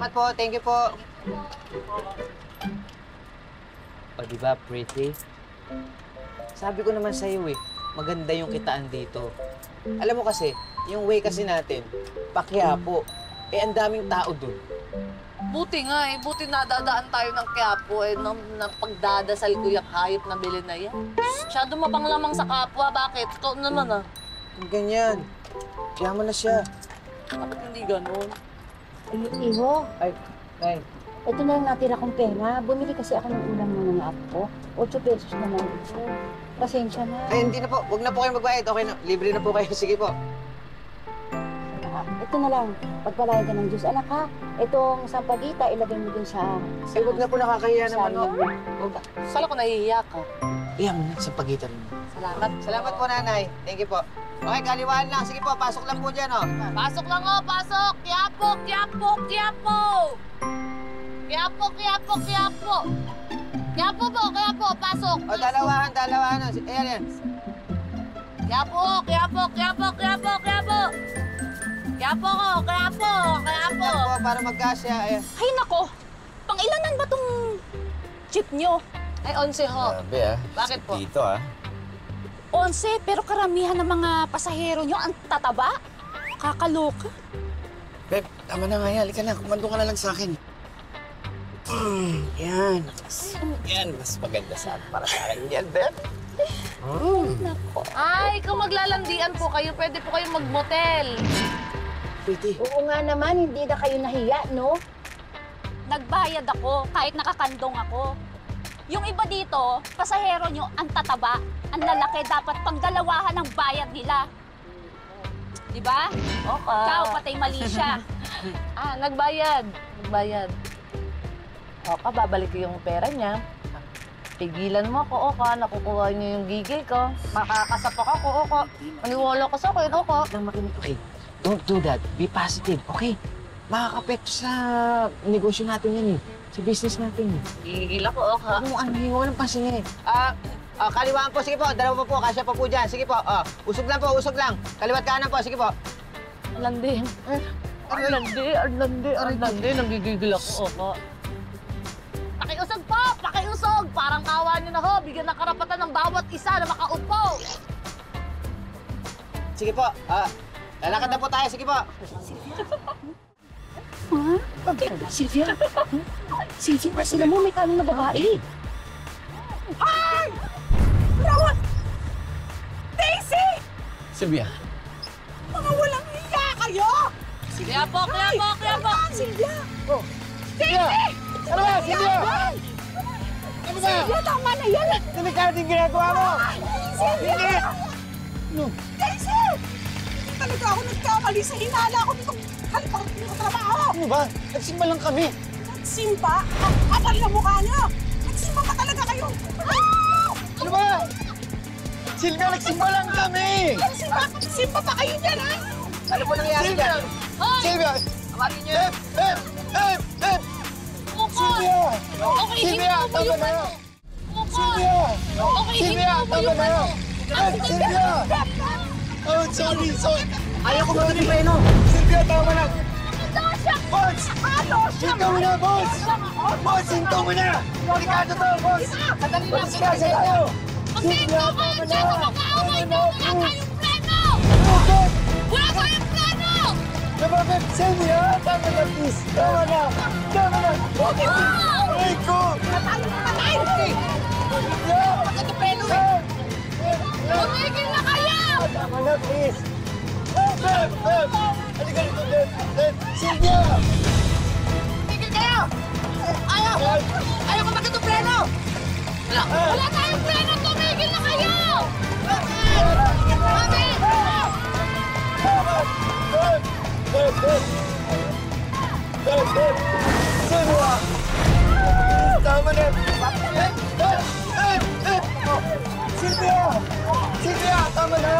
Salamat po. Thank you po. O, di ba, pretty? Sabi ko naman sa'yo eh, maganda yung kitaan dito. Alam mo kasi, yung way kasi natin, Paquiapo. Eh, ang daming tao dun. Buti nga eh. Buti nadadaan tayo ng Quiapo eh. Nang pagdadasal ko yung hayop na bili na yan. Masyado mapanglamang sa kapwa. Bakit? Ikaw naman ah. Yung ganyan. Kaya mo na siya. Bakit hindi ganun? Iho, Ay, Nay. ito na yung natira kong pera. Bumili kasi ako ng ulam ng mga apo ko. 8 pesos na lang ito. Pasensya na. Ay, hindi na po. Huwag na po kayo magbayad. Okay na. Libre na po kayo. Sige po. Ito na lang, pagpalayan ka ng Diyos. Anak ha, itong sampagita, ilagay mo dun sa... Ay, huwag na po nakakahiya naman. No? Sala ko nahihiya ka. Iyan mo na sa pagitan mo. Salamat. Salamat po, Nanay. Thank you po. Okay, kaliwaan lang. Sige po, pasok lang po dyan, oh. Pasok lang oh, pasok! Quiapo, Quiapo, Quiapo! Quiapo, Quiapo, Quiapo! Quiapo po, Quiapo, pasok! O, dalawahan. Ayan, yan. Quiapo, Quiapo, Quiapo, Quiapo, Quiapo! Quiapo ko, Quiapo, Quiapo! Yan po, para magkasya. Ayan. Ay nako, pang ilanan ba tong jeep nyo? Ay, 11 ho. Grabe ah. Bakit po? Dito ah. 11, pero karamihan ng mga pasahero nyo ang tataba. Kakaloka. Beb, tama na nga yan. Halika na. Kumando ka na lang sa akin. Yan. Yan. Mas maganda para sa akin yan, Beb. Nako. Ay, kung maglalandian po kayo, pwede po kayong mag-motel. Pretty. Oo nga naman, hindi na kayo nahiya, no? Nagbayad ako kahit nakakandong ako. Yung iba dito, pasahero nyo ang tataba, ang lalaki, dapat pagdalawahan ang bayad nila. Di ba? Okay. Ikaw, patay mali siya. Nagbayad. Oka, babalik ko yung pera niya. Pigilan mo ako, Oka. Nakukuha niyo yung gigil ko. Makakasapak ako, Oka. Maniwala ka sa akin, Oka. Lang makinig. Okay, don't do that. Be positive, okay? Makakapekto sa negosyo natin yan eh. Sa business natin eh. Gigil ako, Oka. Huwag nang pansinin. Kaliwaan po. Sige po, dalawa po. Kasya pa po dyan. Sige po. Usog lang po, usog lang. Kaliwat kanan po. Sige po. Arlandi. Nanggigigil ako, Oka. Pakiusog po! Pakiusog! Parang kawa niyo na ho. Bigyan ng karapatan ng bawat isa na makaupo. Sige po. Lalakad na po tayo. Sige po. Ha? Sylvia? Sylvia, sila mo may tanong na babae. Ay! Rawat! Daisy! Sylvia. Mga walang hiya kayo! Kaya po! Sylvia! Oh. Sylvia! Ano ba, Sylvia? Ano ba? Sylvia, tama na yan! Delikado yung ginagawa mo! Sylvia! Daisy! Talaga ako nagkamali sa hinala ko nitong halipak ko trabaho! Ano ba? Nagsimba lang kami. Nagsimba? Ang kapal na mukha niyo! Nagsimba pa talaga kayo! Ano ba? Sylvia, nagsimba lang kami! Nagsimba pa kayo dyan, ha? Ano po nangyari dyan? Sylvia! Tawagin niyo. Beb! Sylvia! Sylvia, tama na! Sylvia! Sylvia, tama na! Sylvia! Oh, sorry! Ayaw ko ba rin preno? Sylvia, tama na! Boss! Hinto mo na, boss! Boss, hinto mo na! Delikado to, boss! Sandali lang. Boss, kasi tayo! Sylvia, tama na! Wala tayong plano! Diba, Beb? Sylvia, tama na, please! Tama na! Tama na! Aray ko! Patay! Sylvia! Ito preno eh! Tumigil na kayo! Tama na, please! Beb! Halika rito, Beb! Sylvia! Tumigil kayo! Ayaw ko bakit ito preno! Wala tayong preno! Tumigil na kayo! Sylvia! Tama na! Sylvia! Sylvia! Tama na!